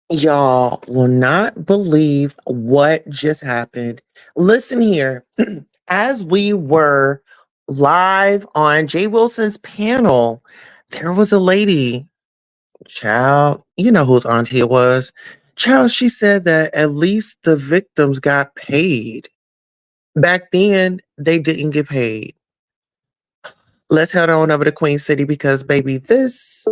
Y'all will not believe what just happened. Listen here. As we were live on Jay Wilson's panel, there was a lady, child, you know whose auntie it was. Child, she said that at least the victims got paid. Back then, they didn't get paid. Let's head on over to Queen City because, baby, this.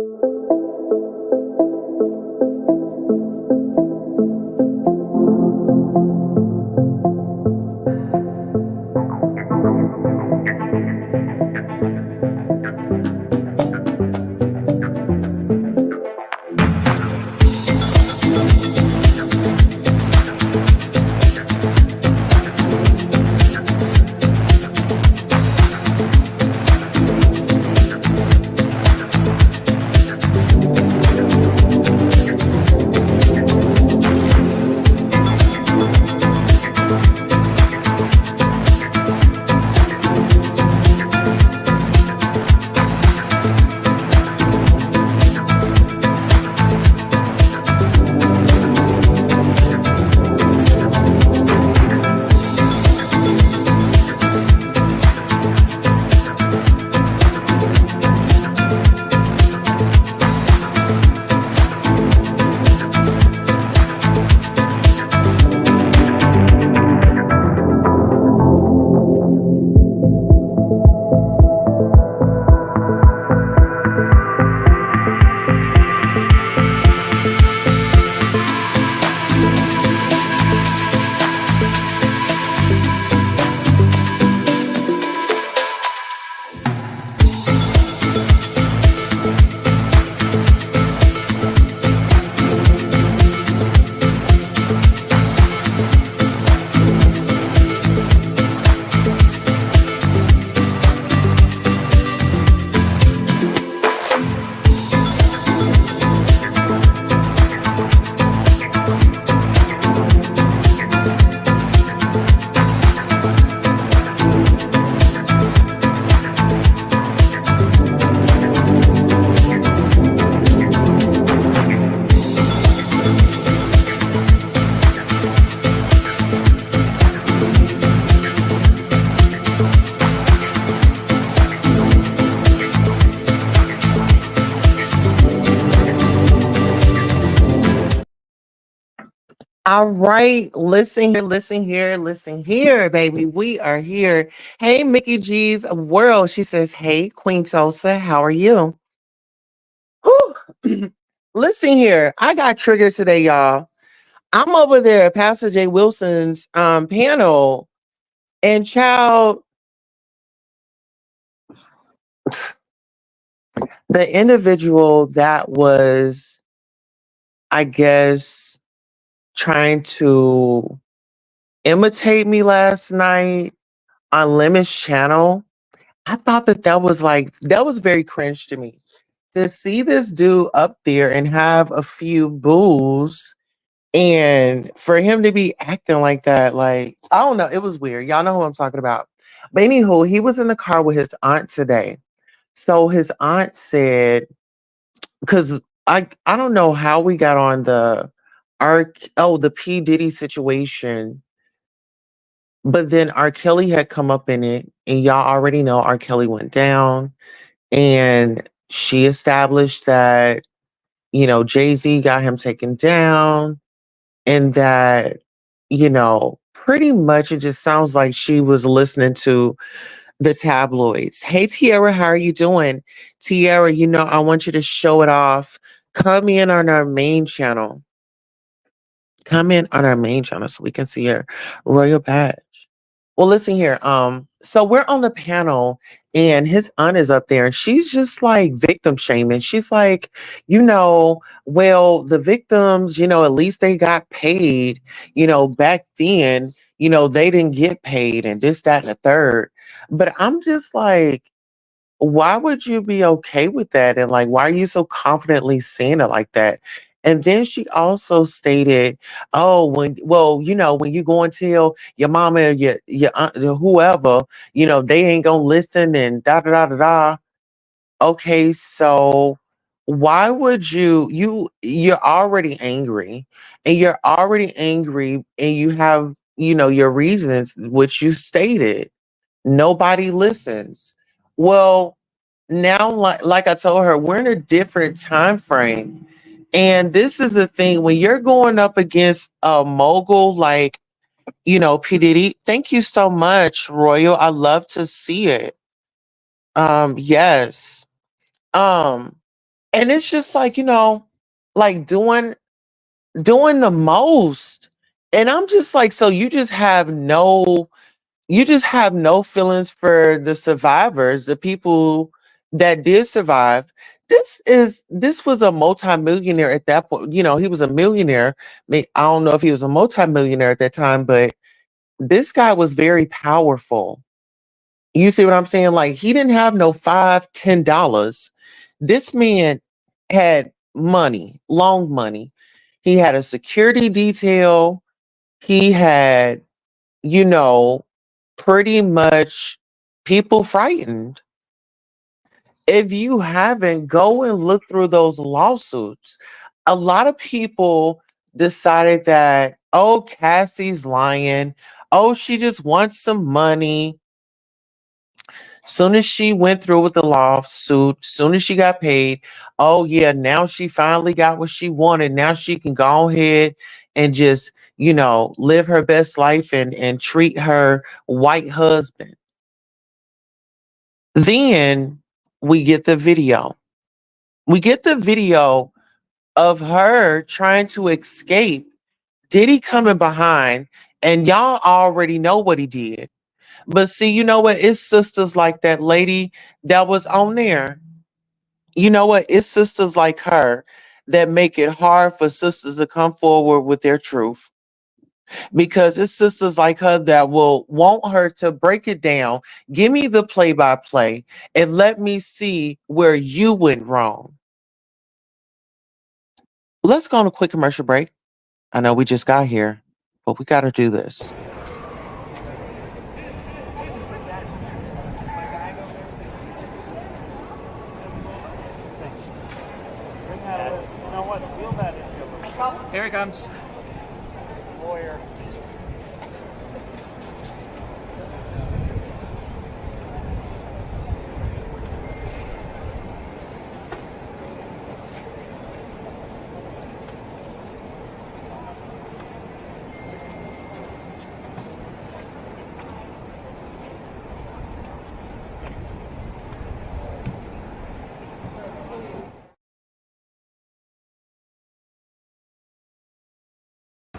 All right, listen here, baby. We are here. Hey, Mickey G's world. She says, "Hey, Queen Tulsa, how are you?" Whew. Listen here. I got triggered today, y'all. I'm over there at Pastor Jay Wilson's panel, and child, the individual that was, I guess, trying to imitate me last night on Lemon's channel. I thought that that was very cringe to me. To see this dude up there and have a few booze and for him to be acting like that, like, I don't know, it was weird. Y'all know who I'm talking about. But anywho, he was in the car with his aunt today. So his aunt said, because I don't know how we got on the P. Diddy situation, but then R. Kelly had come up in it, and y'all already know R. Kelly went down. And she established that, Jay-Z got him taken down and that, pretty much it just sounds like she was listening to the tabloids. Hey, Tiara, how are you doing? Tiara, I want you to show it off. Come in on our main channel. Come in on our main channel so we can see your royal badge. Well, listen here. So we're on the panel and his aunt is up there and she's just like victim shaming. She's like, well, the victims, at least they got paid, back then, they didn't get paid and this, that, and the third. But I'm just like, why would you be okay with that? And like, why are you so confidently saying it like that? And then she also stated, "Oh, when you go and tell your mama or your aunt or whoever, they ain't gonna listen and da da da da da." Okay, so Why would you're already angry, and you're already angry, and you have, your reasons, which you stated. Nobody listens. Well, now, like I told her, we're in a different time frame. And this is the thing, when you're going up against a mogul like, P. Diddy, thank you so much, Royal. I love to see it. Yes. Um, and it's just like, like doing the most. And I'm just like, so you just have no feelings for the survivors, the people that did survive. This was a multimillionaire at that point. He was a millionaire. I don't know if he was a multimillionaire at that time, but this guy was very powerful. You see what I'm saying? Like, he didn't have no $5, $10. This man had money, long money. He had a security detail. He had, you know, pretty much people frightened. If you haven't, go and look through those lawsuits. A lot of people decided that, oh, Cassie's lying. Oh, she just wants some money. Soon as she went through with the lawsuit, soon as she got paid, oh yeah, now she finally got what she wanted. Now she can go ahead and just, live her best life and treat her white husband. Then we get the video. We get the video of her trying to escape, Diddy coming behind, and y'all already know what he did. But see, you know what? It's sisters like that lady that was on there. You know what? It's sisters like her that make it hard for sisters to come forward with their truth. Because it's sisters like her that will want her to break it down, give me the play by play, and let me see where you went wrong. Let's go on a quick commercial break. I know we just got here, but we got to do this. Here he comes. Lawyer.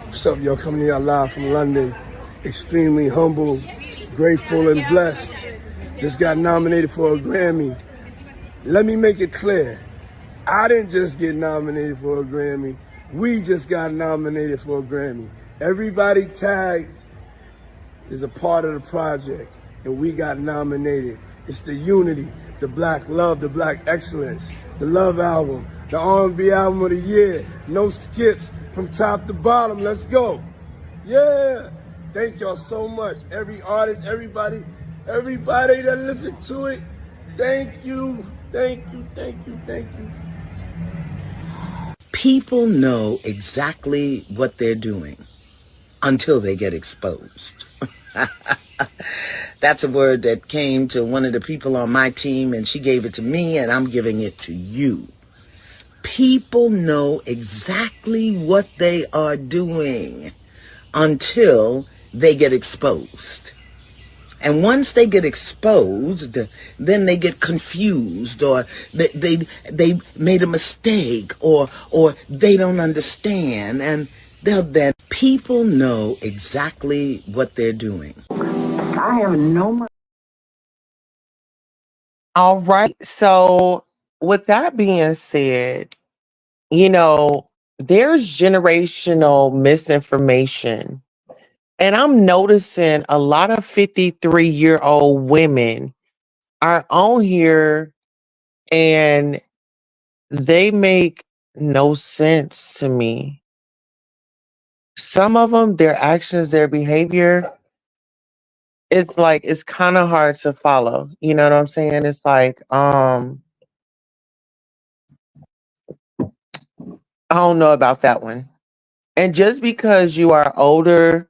What's up, yo? Coming to y'all live from London. Extremely humble, grateful, and blessed. Just got nominated for a Grammy. Let me make it clear. I didn't just get nominated for a Grammy. We just got nominated for a Grammy. Everybody tagged is a part of the project, and we got nominated. It's the unity, the black love, the black excellence, the love album, the R&B album of the year. No skips from top to bottom. Let's go. Yeah. Thank y'all so much. Every artist, everybody that listened to it. Thank you. Thank you. Thank you. Thank you. People know exactly what they're doing until they get exposed. That's a word that came to one of the people on my team, and she gave it to me, and I'm giving it to you. People know exactly what they are doing until they get exposed. And once they get exposed, then they get confused, or they made a mistake, or they don't understand, and then people know exactly what they're doing. I have no. All right. So, with that being said, there's generational misinformation. And I'm noticing a lot of 53-year-old women are on here, and they make no sense to me. Some of them, their actions, their behavior, it's kind of hard to follow. You know what I'm saying? It's like, I don't know about that one. And just because you are older,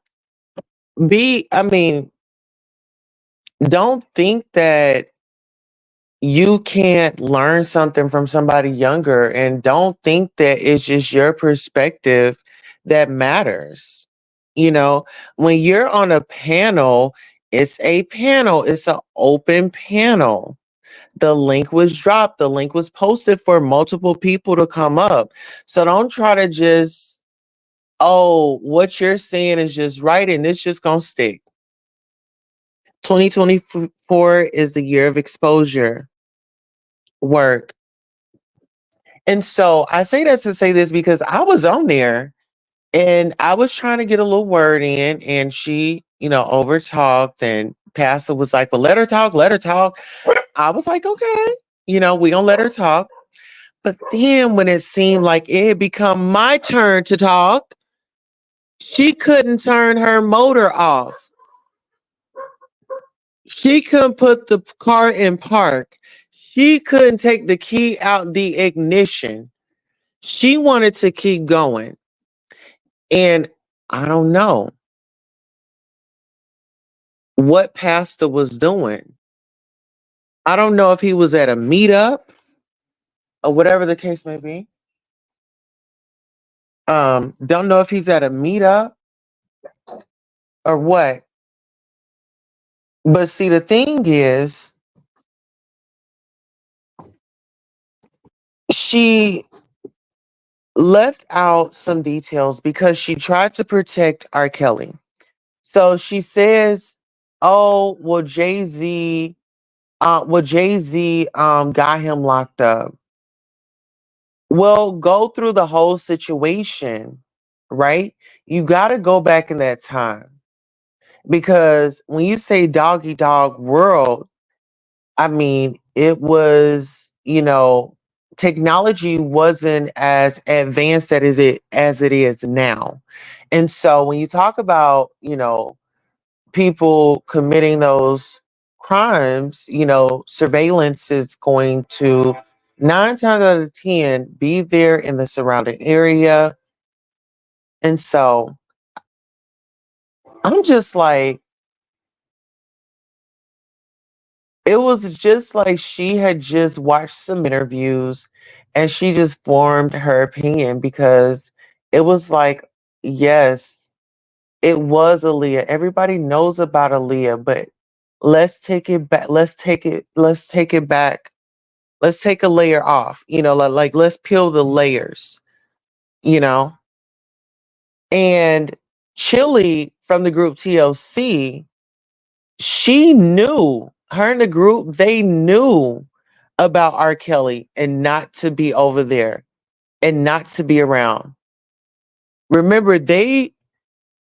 I mean, don't think that you can't learn something from somebody younger, and don't think that it's just your perspective that matters. You know, when you're on a panel, it's an open panel. The link was dropped, the link was posted for multiple people to come up. So don't try to just, oh, what you're saying is just right and it's just gonna stick. 2024 is the year of exposure, work. And so I say that to say this because I was on there and I was trying to get a little word in, and she, over talked, and Pastor was like, well, let her talk, let her talk. I was like, okay, we gonna let her talk. But then when it seemed like it had become my turn to talk, she couldn't turn her motor off. She couldn't put the car in park. She couldn't take the key out the ignition. She wanted to keep going. And I don't know what Pastor was doing. I don't know if he was at a meetup or whatever the case may be. Don't know if he's at a meetup or what. But see, the thing is, she left out some details because she tried to protect R. Kelly. So she says, "Oh, well, Jay Z got him locked up." Well, go through the whole situation, right? You got to go back in that time, because when you say doggy dog world, I mean, it was, technology wasn't as advanced as it is now. And so when you talk about, people committing those crimes, surveillance is going to 9 times out of 10 be there in the surrounding area. And so I'm just like, it was just like she had just watched some interviews and she just formed her opinion, because it was like, yes, it was Aaliyah. Everybody knows about Aaliyah, but let's take it back. Let's take it back. Let's take a layer off, like let's peel the layers, you know? And Chili from the group TLC, she knew, her and the group, they knew about R. Kelly and not to be over there and not to be around. Remember, they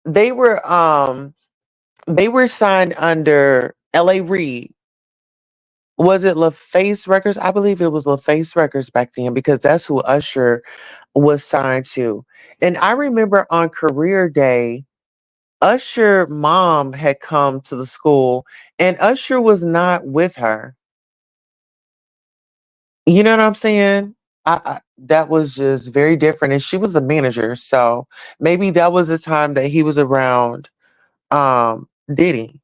were they were signed under LA Reid. Was it LaFace Records? I believe it was LaFace Records back then, because that's who Usher was signed to. And I remember on career day, Usher mom had come to the school and Usher was not with her. You know what I'm saying? That was just very different. And she was the manager. So maybe that was the time that he was around Diddy.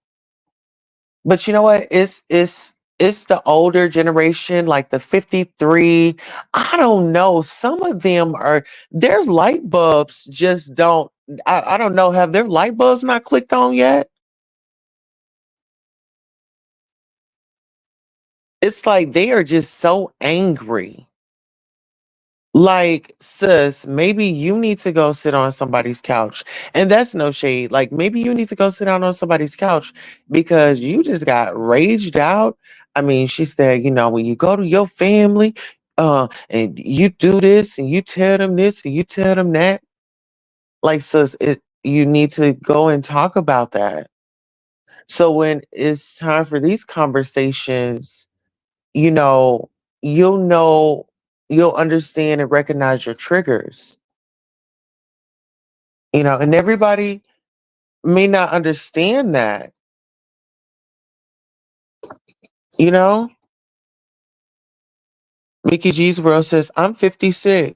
But you know what? It's the older generation, like the 53. I don't know. Some of them are, their light bulbs just don't, I don't know. Have their light bulbs not clicked on yet? It's like they are just so angry. Like, sis, maybe you need to go sit on somebody's couch. And that's no shade. Like, maybe you need to go sit down on somebody's couch because you just got raged out. I mean, she said, when you go to your family, and you do this and you tell them this and you tell them that. Like, sis, you need to go and talk about that. So when it's time for these conversations, you know, you'll know, you'll understand and recognize your triggers, and everybody may not understand that, you know. Mickey G's World says, I'm 56.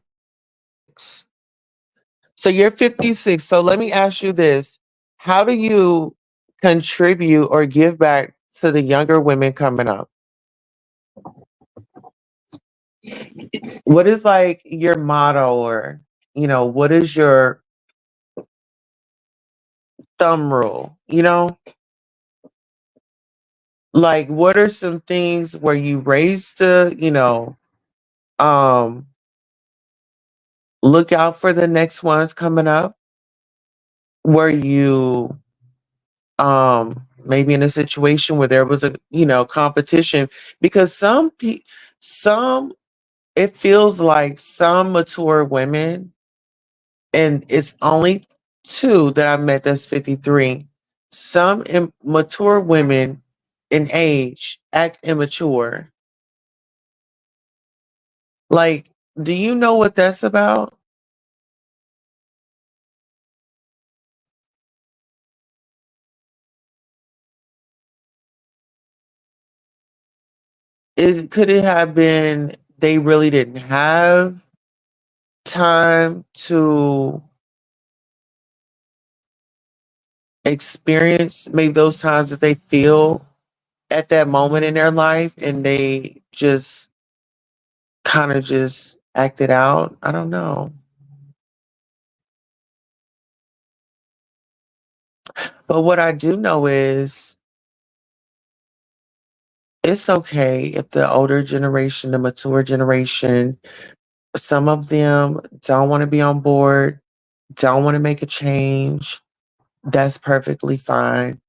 So you're 56. So let me ask you this. How do you contribute or give back to the younger women coming up? What is like your motto or, what is your thumb rule? Like what are some things where you raised to, um, look out for the next ones coming up? Were you maybe in a situation where there was a, competition? Because some it feels like some mature women, and it's only two that I've met that's 53. Some mature women in age act immature. Like, do you know what that's about? Could it have been they really didn't have time to experience maybe those times that they feel at that moment in their life and they just kind of just acted out? I don't know. But what I do know is it's okay if the older generation, the mature generation, some of them don't want to be on board, don't want to make a change. That's perfectly fine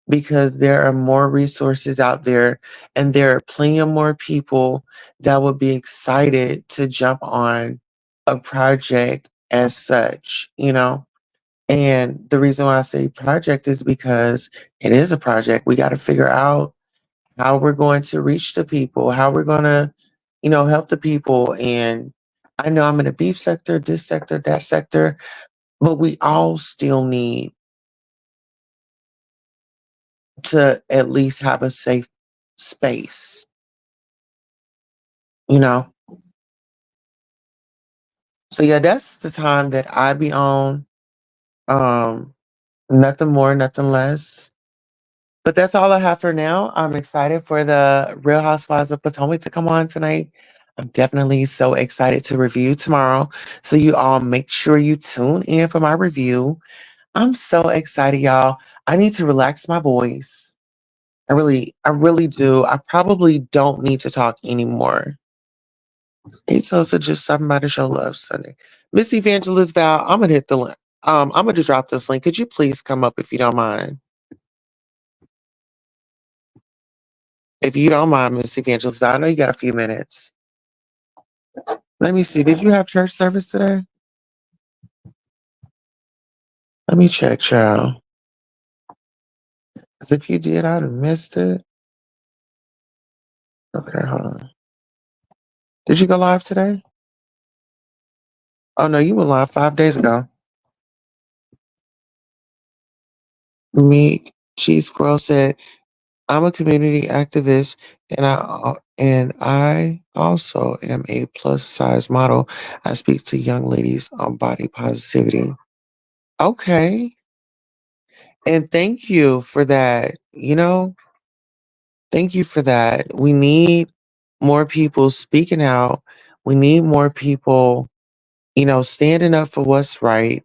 because there are more resources out there and there are plenty of more people that would be excited to jump on a project as such. And the reason why I say project is because it is a project. We got to figure out how we're going to reach the people, how we're going to, help the people. And I know I'm in the beef sector, this sector, that sector, but we all still need to at least have a safe space, you know? So yeah, that's the time that I be on. Um, Nothing more, nothing less. But that's all I have for now. I'm excited for the Real Housewives of Potomac to come on tonight. I'm definitely so excited to review tomorrow. So you all make sure you tune in for my review. I'm so excited, y'all. I need to relax my voice. I really do. I probably don't need to talk anymore. He tells us just something about the show love Sunday. Miss Evangelist Val, I'm gonna hit the link. I'm gonna drop this link. Could you please come up if you don't mind? If you don't mind, Miss Evangelist Val, I know you got a few minutes. Let me see. Did you have church service today? Let me check, child. Because if you did, I'd have missed it. Okay, hold on. Did you go live today? Oh no, you went live 5 days ago. Meek Cheese Squirrel said, "I'm a community activist, and I also am a plus size model. I speak to young ladies on body positivity." Okay, and thank you for that. Thank you for that. We need more people speaking out. We need more people, standing up for what's right.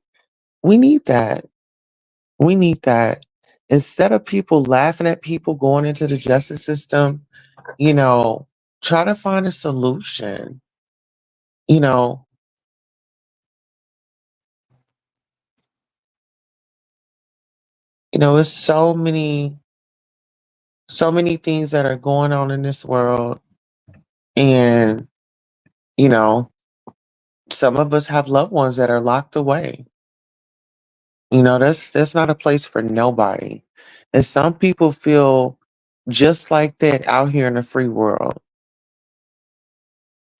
We need that. We need that. Instead of people laughing at people going into the justice system, you know, try to find a solution. You know, it's so many things that are going on in this world. And, you know, some of us have loved ones that are locked away. That's not a place for nobody. And some people feel just like that out here in the free world,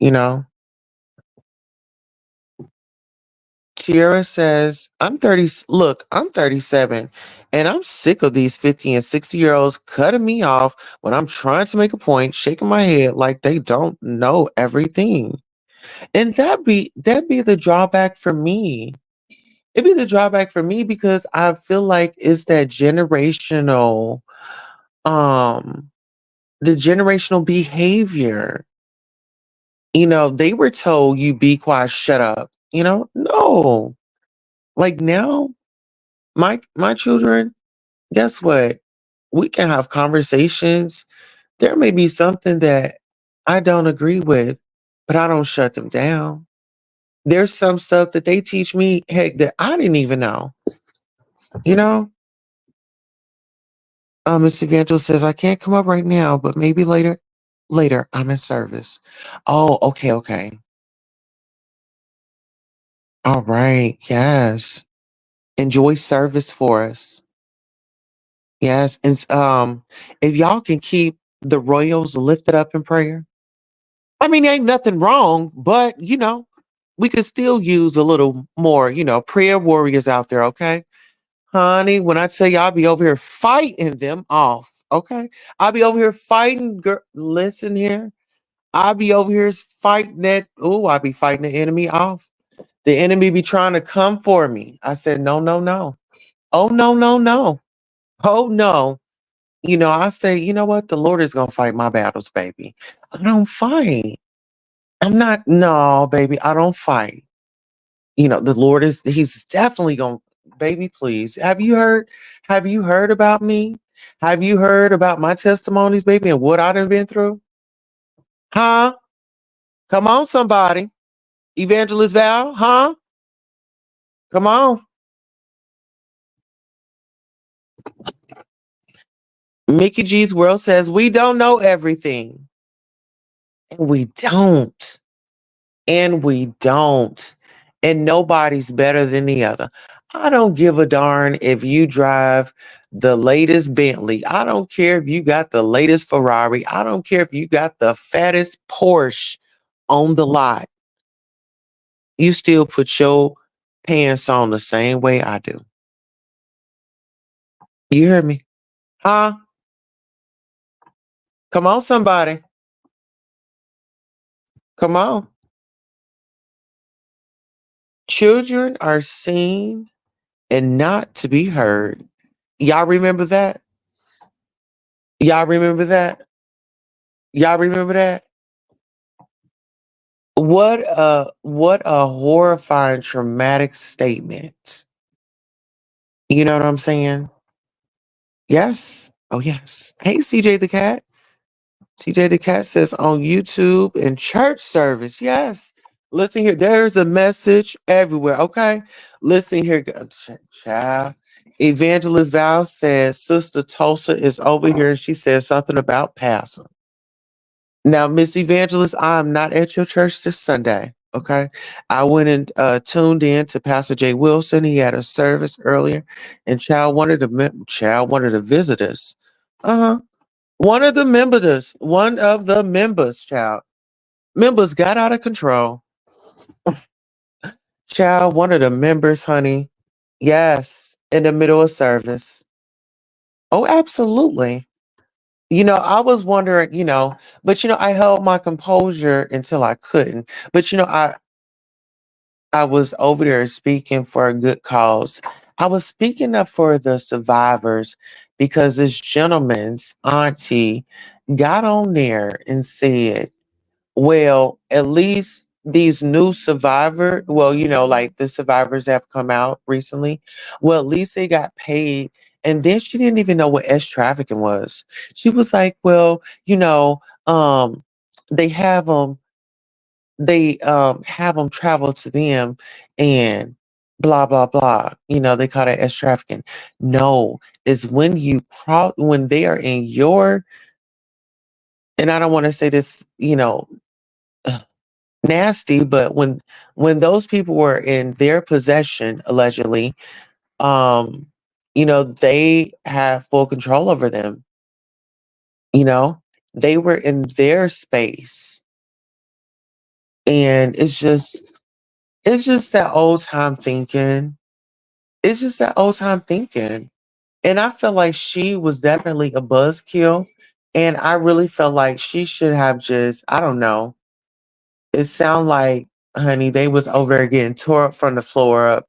you know? Tierra says, I'm 37 and I'm sick of these 50 and 60-year-olds cutting me off when I'm trying to make a point, shaking my head like they don't know everything. And that be the drawback for me. It'd be the drawback for me because I feel like it's that generational, um, the generational behavior. They were told you be quiet, shut up. No. Like now, my children, guess what? We can have conversations. There may be something that I don't agree with, but I don't shut them down. There's some stuff that they teach me, heck, that I didn't even know. You know? Miss Evangelist says, I can't come up right now, but maybe later. Later, I'm in service. Oh, okay. All right. Yes. Enjoy service for us. Yes. And if y'all can keep the royals lifted up in prayer. I mean, ain't nothing wrong, but we could still use a little more, prayer warriors out there, okay? Honey, when I tell you I'll be over here fighting them off, okay? I'll be over here fighting, girl. Listen here. I'll be over here fighting that. Oh, I'll be fighting the enemy off. The enemy be trying to come for me. I said, no, no, no. Oh, no, no, no. Oh, no. I say, you know what? The Lord is going to fight my battles, baby. I don't fight. I'm not, no, baby, I don't fight. The Lord he's definitely going, baby, please. Have you heard about me? Have you heard about my testimonies, baby, and what I done been through? Huh? Come on, somebody. Evangelist Val, huh? Come on. Mickey G's World says, we don't know everything. And we don't. And we don't. And nobody's better than the other. I don't give a darn if you drive the latest Bentley. I don't care if you got the latest Ferrari. I don't care if you got the fattest Porsche on the lot. You still put your pants on the same way I do. You hear me? Huh? Come on, somebody. Come on. Children are seen and not to be heard. Y'all remember that? Y'all remember that? Y'all remember that? What a horrifying traumatic statement. You know what I'm saying? Yes. Oh yes. Hey CJ the cat. CJ the cat says on YouTube and church service. Yes. Listen here. There's a message everywhere. Okay. Listen here, child. Evangelist Val says Sister Tulsa is over here and she says something about PASSA. Now, Miss Evangelist, I'm not at your church this Sunday. Okay. I went and tuned in to Pastor Jay Wilson. He had a service earlier, and child wanted to visit us. Uh-huh. One of the members, child. Members got out of control. Child, one of the members, honey. Yes, in the middle of service. Oh, absolutely. I was wondering, but I held my composure until I couldn't. But I was over there speaking for a good cause. I was speaking up for the survivors because this gentleman's auntie got on there and said, well, at least these new like the survivors have come out recently. Well, at least they got paid. And then she didn't even know what S trafficking was. She was like, well, they have them travel to them and blah blah blah. They call that S trafficking. No, is when when they are in your, and I don't want to say this, nasty, but when those people were in their possession, allegedly, they have full control over them. You know, they were in their space, and it's just that old time thinking. It's just that old time thinking. And I feel like she was definitely a buzzkill. And I really felt like she should have just, I don't know. It sound like, honey, they was over there getting tore up from the floor up.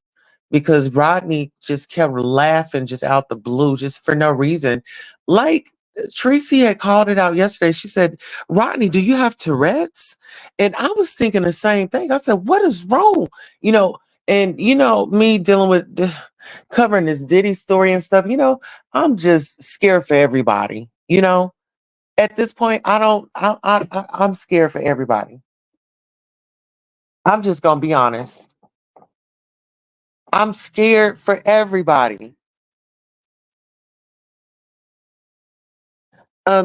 because Rodney just kept laughing just out the blue, just for no reason. Like Tracy had called it out yesterday. She said, Rodney, do you have Tourette's? And I was thinking the same thing. I said, what is wrong? You know, and me dealing with covering this Diddy story and stuff, I'm just scared for everybody. At this point, I don't, I'm scared for everybody. I'm just going to be honest. I'm scared for everybody.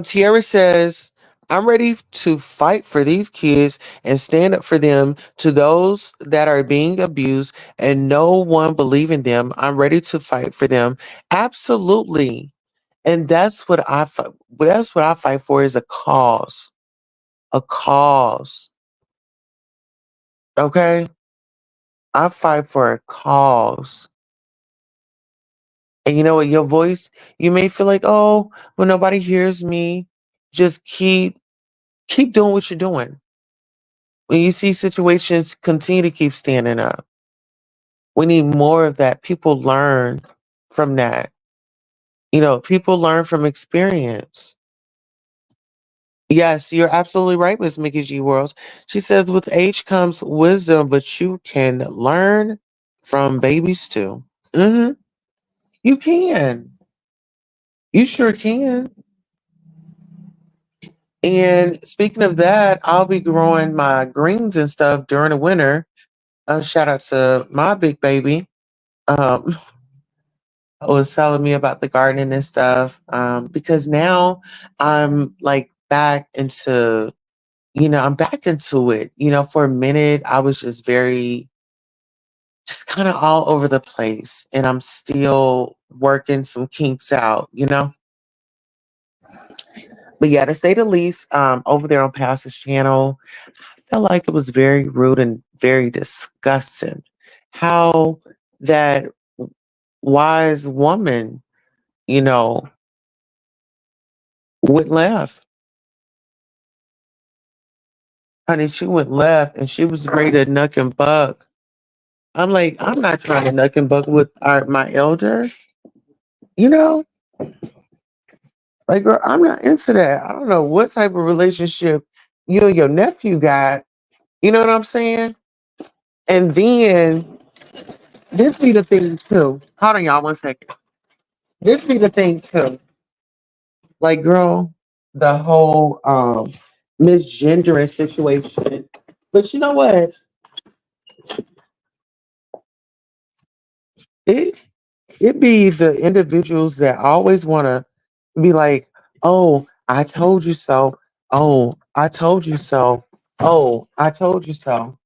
Tierra says, I'm ready to fight for these kids and stand up for them to those that are being abused and no one believing them. I'm ready to fight for them. Absolutely. And that's what I fight for is a cause. A cause. Okay? I fight for a cause. And you know what? Your voice, you may feel like, oh, well, nobody hears me. Just keep doing what you're doing. When you see situations, continue to keep standing up. We need more of that. People learn from that. People learn from experience. Yes, you're absolutely right, Miss Mickey G. Worlds. She says, with age comes wisdom, but you can learn from babies too. Hmm. You can. You sure can. And speaking of that, I'll be growing my greens and stuff during the winter. Shout out to my big baby. Um, was telling me about the gardening and stuff. Because now I'm like back into, I'm back into it. For a minute, I was just kind of all over the place, and I'm still working some kinks out. But yeah, to say the least, over there on Pastor's channel, I felt like it was very rude and very disgusting how that wise woman, you know, went left. Honey, she went left and she was ready to nuck and buck. I'm like, I'm not trying to nuck and buck with my elders, you know? Like, girl, I'm not into that. I don't know what type of relationship you and your nephew got. You know what I'm saying? And then this be the thing too. Hold on, y'all, 1 second. This be the thing too. Like, girl, the whole misgendering situation. But you know what? It it be the individuals that always want to be like, "Oh, I told you so. Oh, I told you so. Oh, I told you so."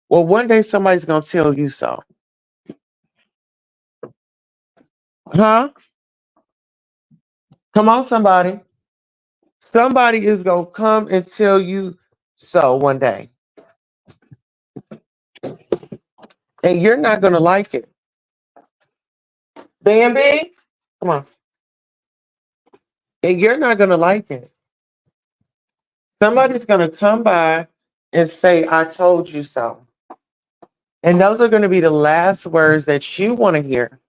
Well, one day somebody's gonna tell you so, huh? Come on, somebody. Somebody is gonna come and tell you so one day, and you're not gonna like it. Bambi, come on, and you're not gonna like it. Somebody's gonna come by and say, "I told you so." And those are going to be the last words that you want to hear.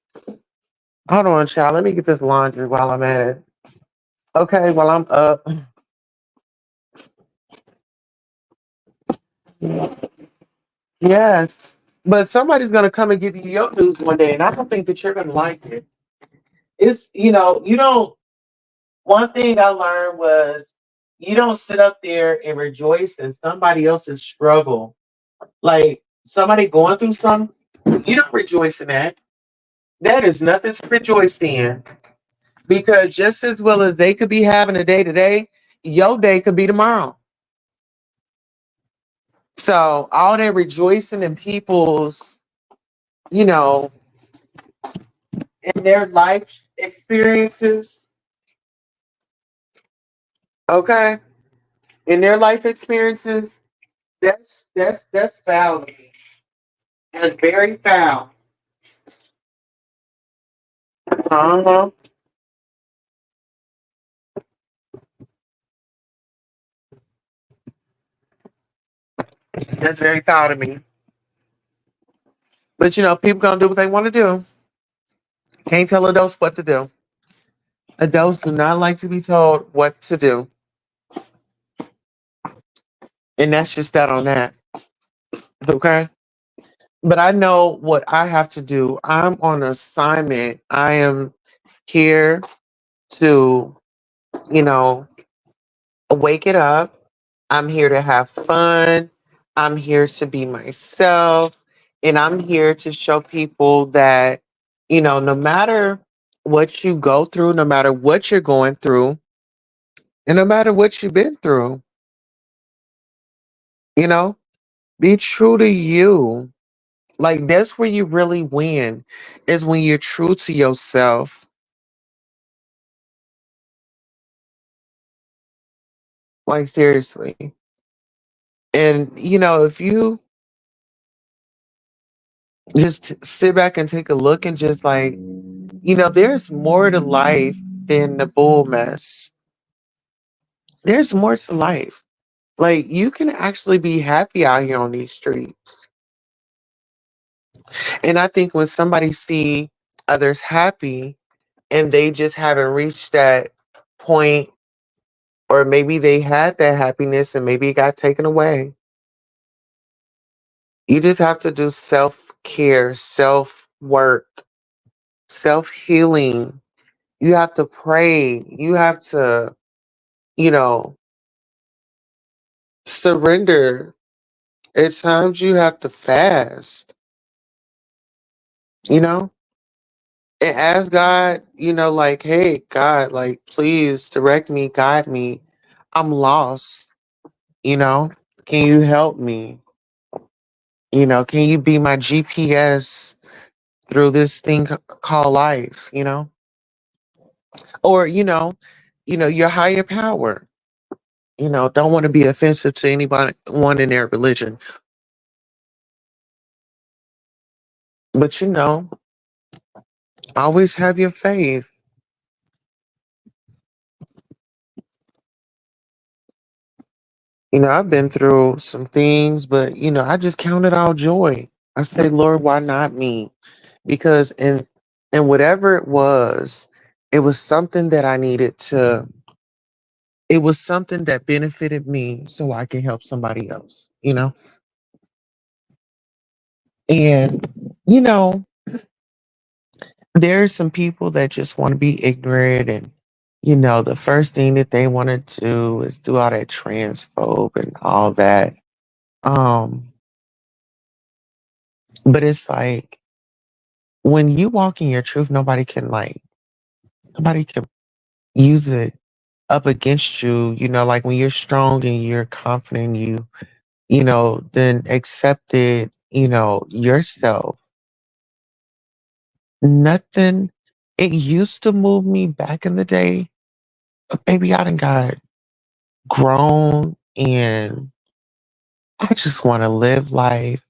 Hold on, child. Let me get this laundry while I'm at it. Okay, while I'm up. Yes. But somebody's going to come and give you your news one day, and I don't think that you're going to like it. You don't. One thing I learned was you don't sit up there and rejoice in somebody else's struggle. Like somebody going through something, you don't rejoice in that. That is nothing to rejoice in. Because just as well as they could be having a day today, your day could be tomorrow. So all that rejoicing in people's, you know, in their life experiences, okay, in their life experiences, that's foul to me. That's very foul. Uh-huh. That's very foul to me. But people gonna do what they want to do. Can't tell adults what to do. Adults do not like to be told what to do. And that's just that on that. Okay. But I know what I have to do. I'm on assignment. I am here to, you know, wake it up. I'm here to have fun. I'm here to be myself. And I'm here to show people that, no matter what you go through, no matter what you're going through, and no matter what you've been through, you know, be true to you. Like, that's where you really win, is when you're true to yourself. Like, seriously. And, if you just sit back and take a look and just like, there's more to life than the bull mess. There's more to life. Like, you can actually be happy out here on these streets. And I think when somebody see others happy and they just haven't reached that point, or maybe they had that happiness and maybe it got taken away. You just have to do self-care, self-work, self-healing. You have to pray. You have to, you know, surrender. At times you have to fast, you know, and ask God, like, hey, God, like, please direct me, guide me. I'm lost, you know. Can you help me? Can you be my GPS through this thing called life, Or, your higher power. Don't want to be offensive to anybody one in their religion. But always have your faith. I've been through some things, but I just count it all joy. I say, Lord, why not me? Because in whatever it was something that I needed to it was something that benefited me so I can help somebody else. And there's some people that just want to be ignorant, and the first thing that they want to do is do all that transphobe and all that. Um, but it's like, when you walk in your truth, nobody can use it up against you, like when you're strong and you're confident, then accept it, yourself. Nothing, it used to move me back in the day, but baby, I done got grown, and I just want to live life.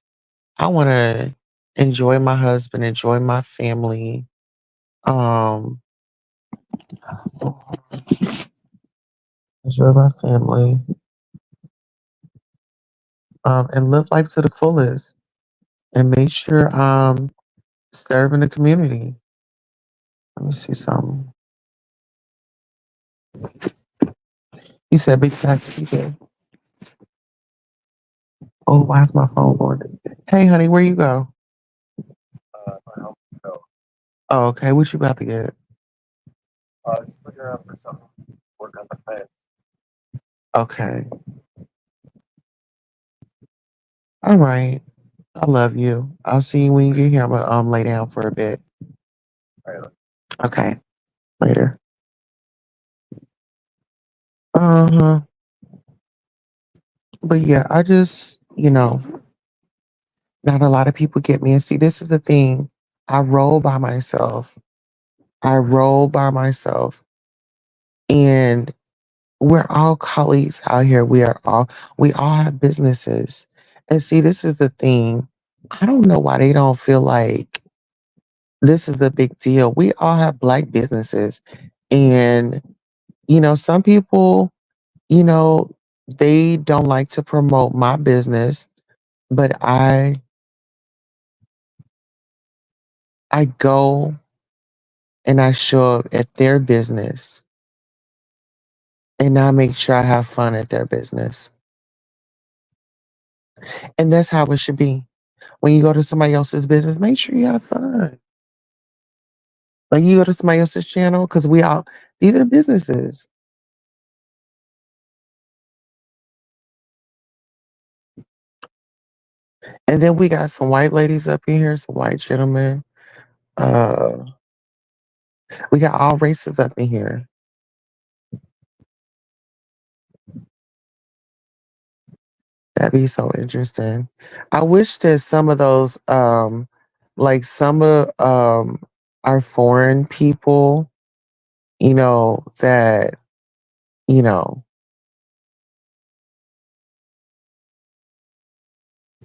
I want to enjoy my husband, enjoy my family, um, enjoy my family, and live life to the fullest, and make sure I'm serving the community. Let me see something. He said, "Big facts." He said, "Oh, why is my phone going? Hey, honey, where you go? Oh, okay. What you about to get? Okay. All right. I love you. I'll see you when you get here. I'm gonna lay down for a bit. Okay. Later. Uh-huh. But yeah, I just, not a lot of people get me. And see, this is the thing. I roll by myself. I roll by myself. And we're all colleagues out here. We all have businesses. And see, this is the thing. I don't know why they don't feel like this is a big deal. We all have Black businesses. And, some people, you know, they don't like to promote my business, but I go and I show up at their business and I make sure I have fun at their business. And that's how it should be. When you go to somebody else's business, make sure you have fun. Like you go to somebody else's channel, because these are businesses. And then we got some white ladies up in here, some white gentlemen. Uh, we got all races up in here. That'd be so interesting. I wish that some of those, like some of our foreign people, that, you know,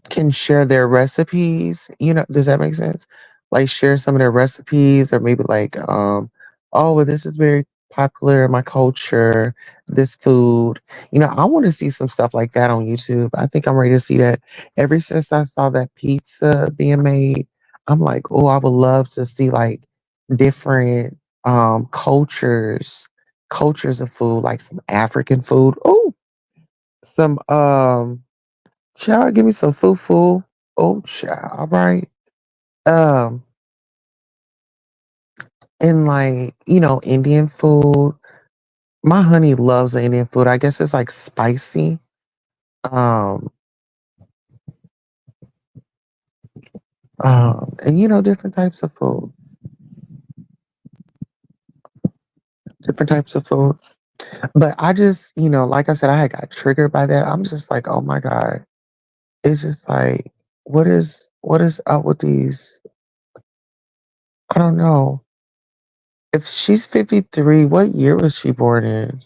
can share their recipes, does that make sense? Like share some of their recipes or maybe like, oh, well, this is very popular in my culture, this food. I want to see some stuff like that on YouTube. I think I'm ready to see that. Ever since I saw that pizza being made, I'm like, oh, I would love to see like different cultures of food, like some African food. Oh, some child, give me some fufu. Oh, child. All right. Um, and like, Indian food. My honey loves the Indian food. I guess it's like spicy. Um, and different types of food. Different types of food. But I just, like I said, I had got triggered by that. I'm just like, oh my God. It's just like, what is up with these? I don't know. If she's 53, what year was she born in?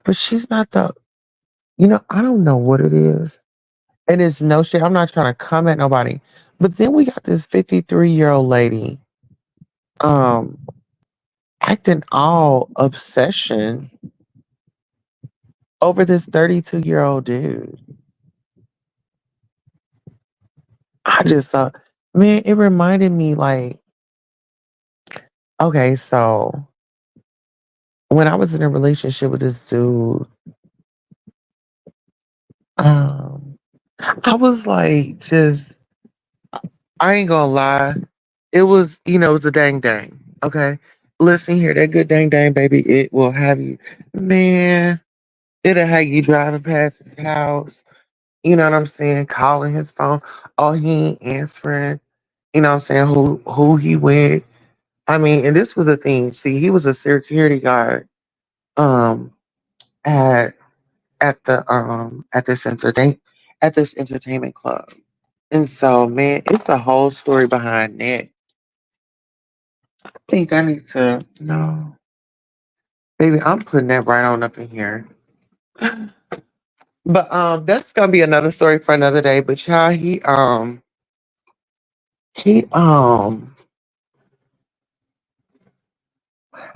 But she's not I don't know what it is. And it's no shit. I'm not trying to come at nobody. But then we got this 53-year-old lady um acting all obsession over this 32-year-old dude. I just thought, man, it reminded me like, okay, so when I was in a relationship with this dude, um, I was like, I ain't gonna lie. It was a dang dang. Okay. Listen here, that good dang dang, baby, it will have you, man, it'll have you driving past his house, you know what I'm saying, calling his phone. Oh, he ain't answering, you know what I'm saying, who he with. I mean, and this was a thing. See, he was a security guard um at at this entertainment club. And so, man, it's a whole story behind that. I think I need to no. Baby, I'm putting that right on up in here. But that's gonna be another story for another day. But yeah, he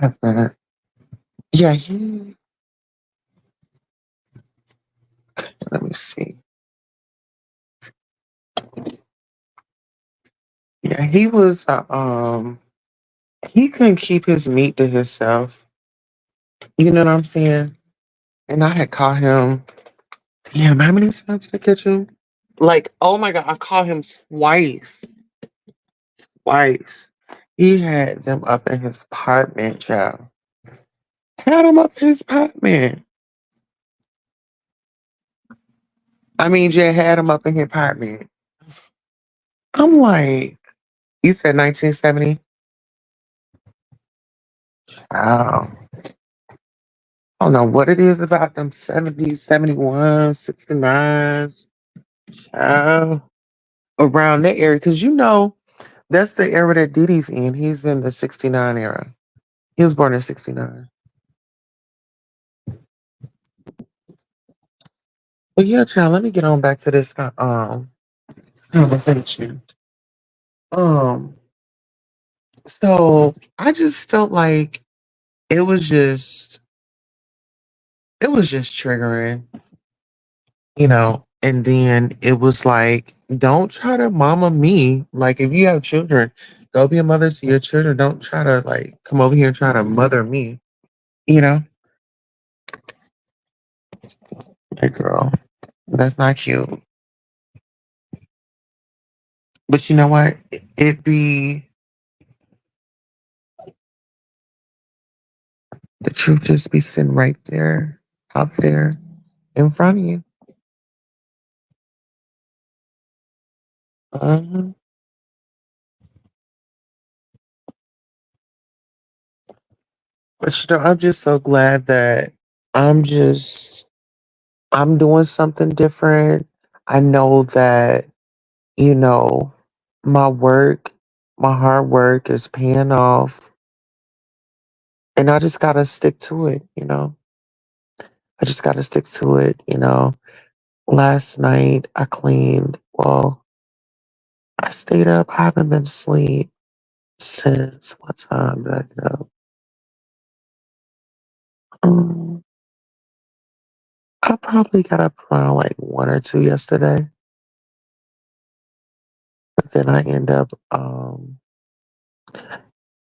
happened. Yeah, let me see. Yeah, he couldn't keep his meat to himself. You know what I'm saying? And I had caught him. Damn, how many times did I catch him? Like, oh my god, I caught him twice. Twice. He had them up in his apartment, child. Had him up in his apartment. I mean, Jay had him up in his apartment. I'm like, you said 1970? Oh, I don't know what it is about them 70s, 71s, 69s, child, around that area. Because that's the era that Diddy's in. He's in the 69 era. He was born in 69. But yeah, child, let me get on back to this conversation. Um, so I just felt like it was just it was just triggering, you know. And then it was like, don't try to mama me. Like, if you have children, go be a mother to your children. Don't try to like come over here and try to mother me. You know, like, girl, that's not cute. But you know what? It be the truth just be sitting right there, out there, in front of you. Mhm. But you know, I'm just so glad that I'm just I'm doing something different. I know that, you know, my work, my hard work is paying off. And I just gotta stick to it, you know. I just gotta stick to it, you know. Last night I cleaned. Well, I stayed up. I haven't been asleep since what time did I get up? Um, I probably got up around like 1 or 2 yesterday. But then I end up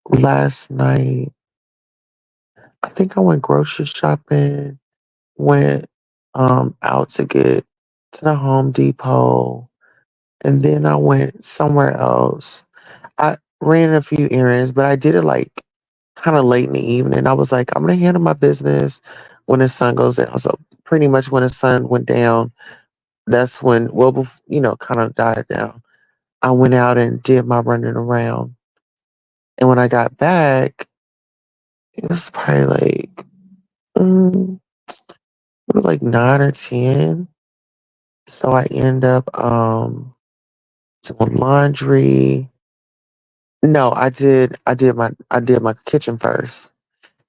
last night, I think I went grocery shopping, went out to get to the Home Depot, and then I went somewhere else. I ran a few errands, but I did it like kind of late in the evening. I was like, I'm gonna handle my business when the sun goes down. So pretty much when the sun went down, that's when, well, you know, kind of died down. I went out and did my running around, and when I got back, it was probably like mm, it was like 9 or 10. So I end up doing laundry. No, I did my kitchen first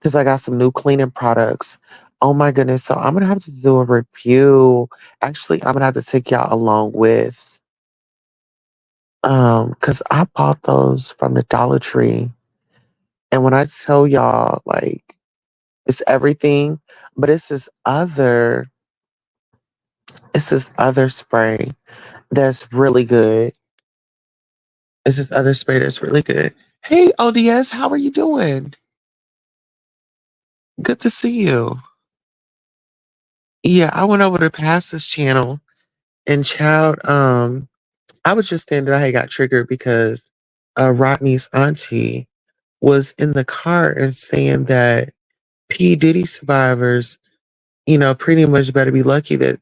because I got some new cleaning products. Oh my goodness. So I'm gonna have to do a review. Actually, I'm gonna have to take y'all along with because I bought those from the Dollar Tree. And when I tell y'all like it's everything, but it's this other spray that's really good. It's this other spray that's really good. Hey ODS, how are you doing? Good to see you. Yeah, I went over to Passa's channel and child, I was just saying that I had got triggered because Rodney's auntie was in the car and saying that P. Diddy survivors, pretty much better be lucky that,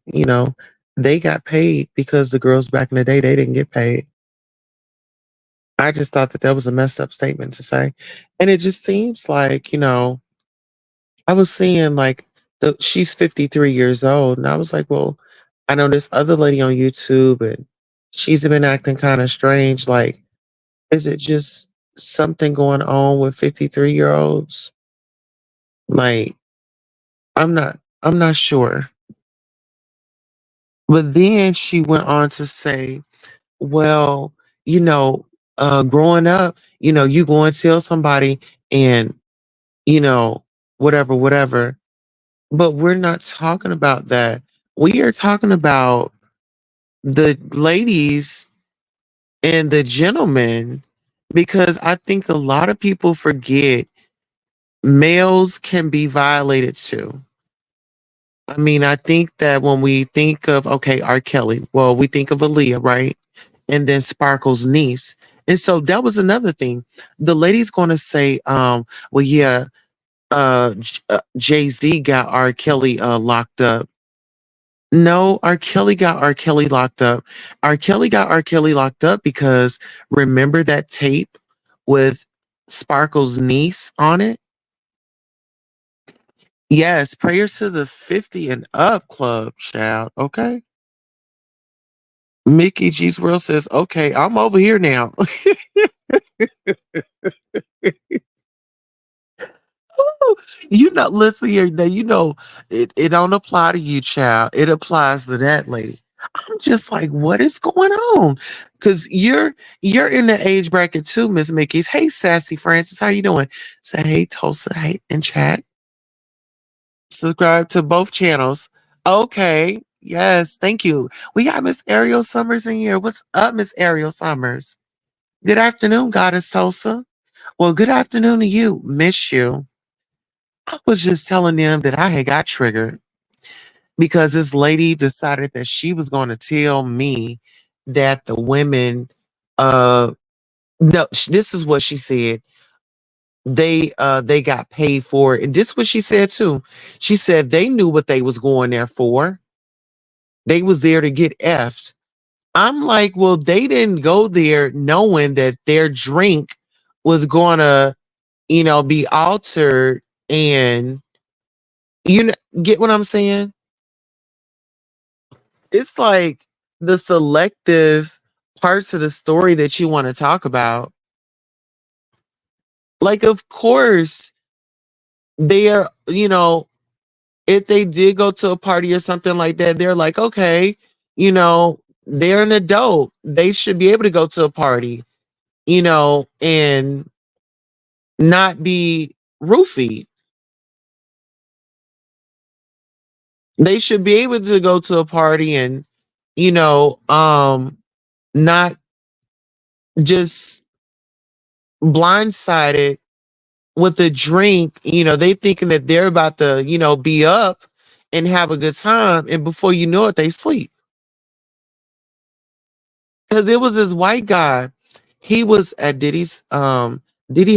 they got paid because the girls back in the day, they didn't get paid. I just thought that that was a messed up statement to say. And it just seems like, I was seeing like she's 53 years old. And I was like, well, I know this other lady on YouTube and she's been acting kind of strange. Like, is it just something going on with 53-year-olds? Like, I'm not sure. But then she went on to say, well, you know, growing up, you go and tell somebody and, you know, whatever. But we're not talking about that. We are talking about the ladies and the gentlemen because I think a lot of people forget males can be violated too. I mean, I think that when we think of, okay, R. Kelly, well, we think of Aaliyah, right? And then Sparkle's niece. And so that was another thing. The lady's going to say, well, yeah, Jay Z got R. Kelly locked up. No, R. Kelly got R. Kelly locked up. R. Kelly got R. Kelly locked up because remember that tape with Sparkle's niece on it? Yes, prayers to the 50 and up club, child. Okay. Mickey G's World says, okay, I'm over here now. Listen here, now, it don't apply to you, child. It applies to that lady. I'm just like, what is going on? Because you're in the age bracket too, Miss Mickey's. Hey, Sassy Francis, how you doing? Say hey, Tulsa, hey, in chat. Subscribe to both channels. Okay. Yes, thank you. We got Miss Ariel Summers in here. What's up, Miss Ariel Summers? Good afternoon, Goddess Tulsa. Well, good afternoon to you. Miss you. I was just telling them that I had got triggered because this lady decided that she was going to tell me that the women, uh, no, this is what she said. They got paid for it. And this is what she said too. She said they knew what they was going there for. They was there to get effed. I'm like, well, they didn't go there knowing that their drink was gonna, be altered and you know, get what I'm saying? It's like the selective parts of the story that you want to talk about. Like, of course, they are, if they did go to a party or something like that, they're like, okay, they're an adult. They should be able to go to a party, and not be roofied. They should be able to go to a party and, not just blindsided with a drink. They thinking that they're about to, be up and have a good time. And before you know it, they sleep. Because it was this white guy. He was at Diddy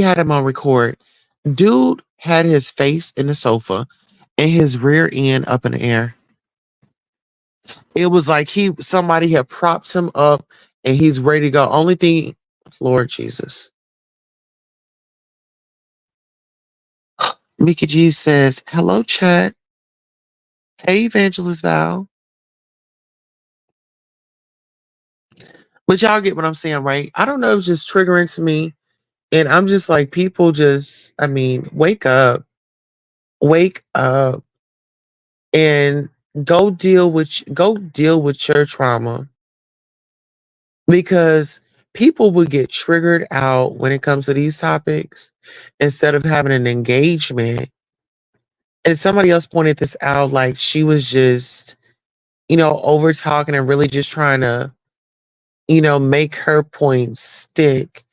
had him on record. Dude had his face in the sofa and his rear end up in the air. It was like somebody had propped him up and he's ready to go. Only thing, Lord Jesus. Mickey G says, hello, chat. Hey, Evangelist Val. But y'all get what I'm saying, right? I don't know, it's just triggering to me. And I'm just like, people just, wake up. Wake up and go deal with your trauma. Because people would get triggered out when it comes to these topics instead of having an engagement. And somebody else pointed this out, like she was just, over talking and really just trying to, make her point stick.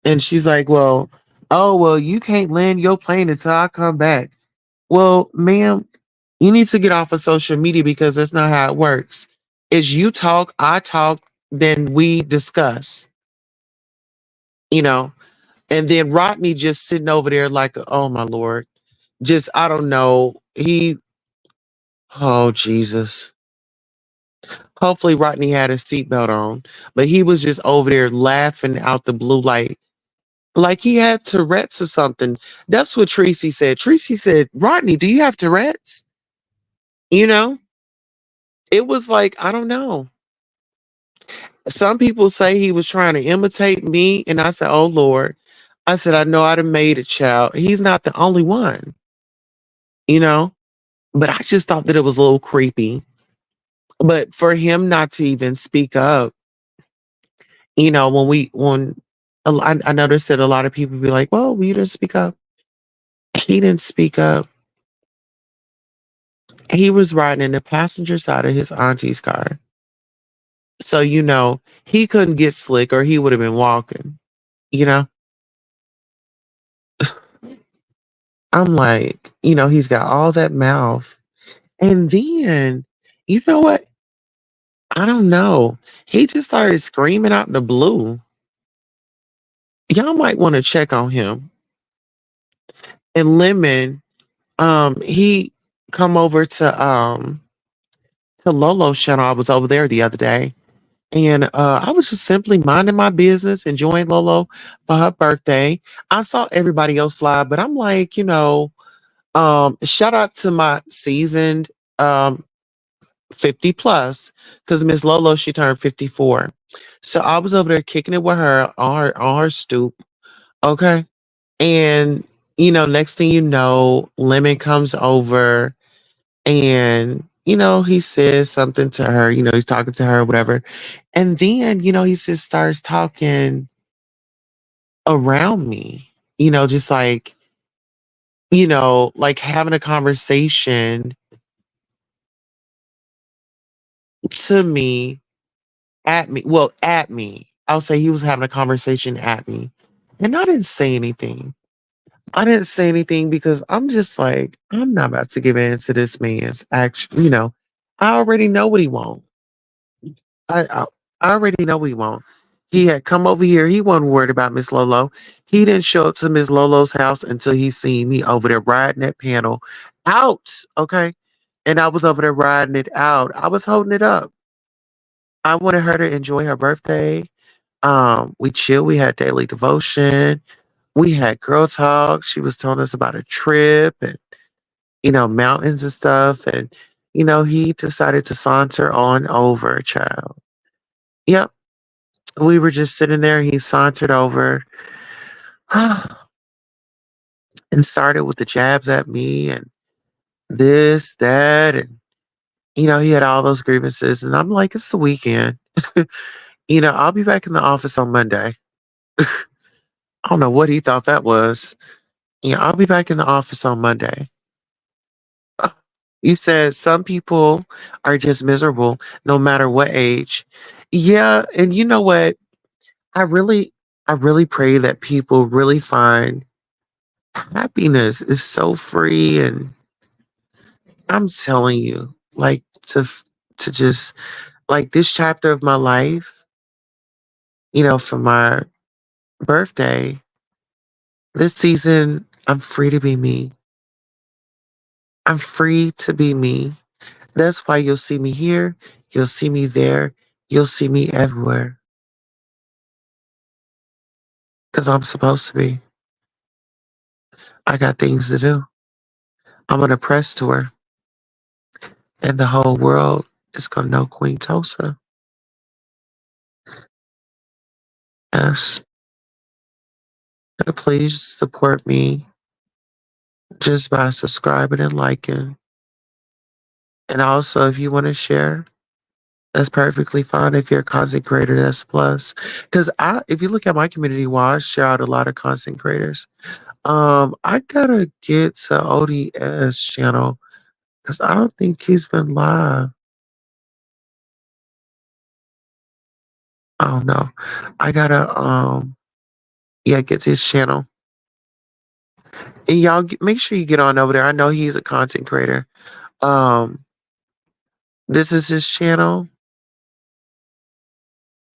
And she's like, well, oh, well, you can't land your plane until I come back. Well, ma'am, you need to get off of social media because that's not how it works. Is you talk, I talk, then we discuss, you know. And then Rodney just sitting over there like, oh my Lord. Just, I don't know. Oh Jesus. Hopefully Rodney had his seatbelt on. But he was just over there laughing out the blue like he had Tourette's or something. That's what Tracy said. Tracy said, Rodney, do you have Tourette's? You know? It was like, I don't know. Some people say he was trying to imitate me. And I said, oh Lord. I said, I know I'd have made a child. He's not the only one, you know? But I just thought that it was a little creepy. But for him not to even speak up, I noticed that a lot of people be like, well, you didn't speak up. He didn't speak up. He was riding in the passenger side of his auntie's car. So, he couldn't get slick or he would have been walking, you know? I'm like, he's got all that mouth. And then, you know what? I don't know. He just started screaming out in the blue. Y'all might want to check on him. And Lemon, he come over to Lolo's channel. I was over there the other day. And I was just simply minding my business, enjoying Lolo for her birthday. I saw everybody else live, but I'm like, shout out to my seasoned 50 plus, because Miss Lolo, she turned 54. So I was over there kicking it with her on her stoop. Okay. And next thing you know, Lemon comes over and he says something to her, he's talking to her, whatever. And then, he just starts talking around me, just like having a conversation to me, at me. Well, at me. I'll say he was having a conversation at me. And I didn't say anything. I didn't say anything because I'm just like, I'm not about to give in to this man's action. I already know what he wants. I already know what he wants. He had come over here. He wasn't worried about Miss Lolo. He didn't show up to Miss Lolo's house until he seen me over there riding that panel out. Okay. And I was over there riding it out. I was holding it up. I wanted her to enjoy her birthday. We chilled. We had daily devotion. We had girl talk. She was telling us about a trip and, mountains and stuff. And, he decided to saunter on over, child. Yep. We were just sitting there. He sauntered over and started with the jabs at me and this, that. And, he had all those grievances. And I'm like, it's the weekend. I'll be back in the office on Monday. I don't know what he thought that was. Yeah, I'll be back in the office on Monday. Uh, You said some people are just miserable no matter what age. Yeah, and you know what? I really I really pray that people really find happiness is so free, and I'm telling you, like to just like this chapter of my life, for my birthday, this season, I'm free to be me. I'm free to be me. That's why you'll see me here, you'll see me there, you'll see me everywhere. Because I'm supposed to be. I got things to do. I'm on a press tour, and the whole world is gonna know Queen Tosa. Yes. Please support me just by subscribing and liking. And also, if you want to share, that's perfectly fine. If you're a content creator, that's a plus. Because if you look at my community, I share out a lot of content creators. I gotta get to ODS channel because I don't think he's been live. Oh no, I gotta yeah, get to his channel. And y'all make sure you get on over there. I know he's a content creator. Um, this is his channel.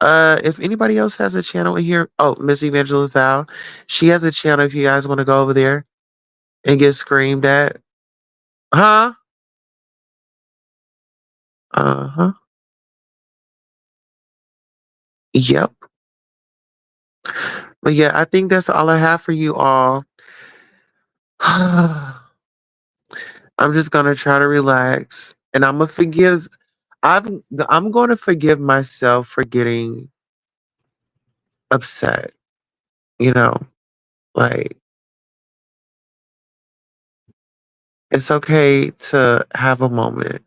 If anybody else has a channel in here, oh, Miss Evangelist Val, she has a channel if you guys want to go over there and get screamed at. Huh? Uh-huh. Yep. But yeah, I think that's all I have for you all. I'm just gonna try to relax and I'm gonna forgive I've I'm gonna forgive myself for getting upset, you know, like it's okay to have a moment.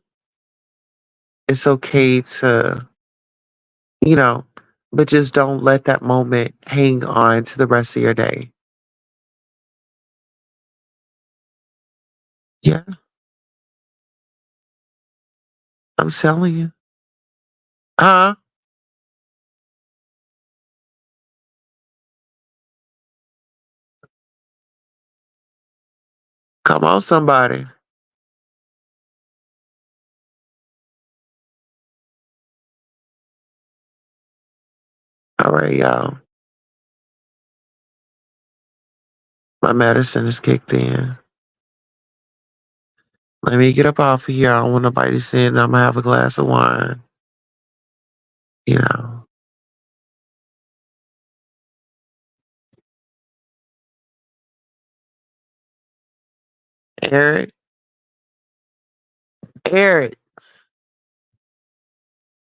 It's okay to, you know, but just don't let that moment hang on to the rest of your day. Yeah, I'm telling you. Huh? Come on, somebody. All right, y'all. My medicine is kicked in. Let me get up off of here. I don't want nobody saying I'm gonna have a glass of wine. You know. Eric, Eric.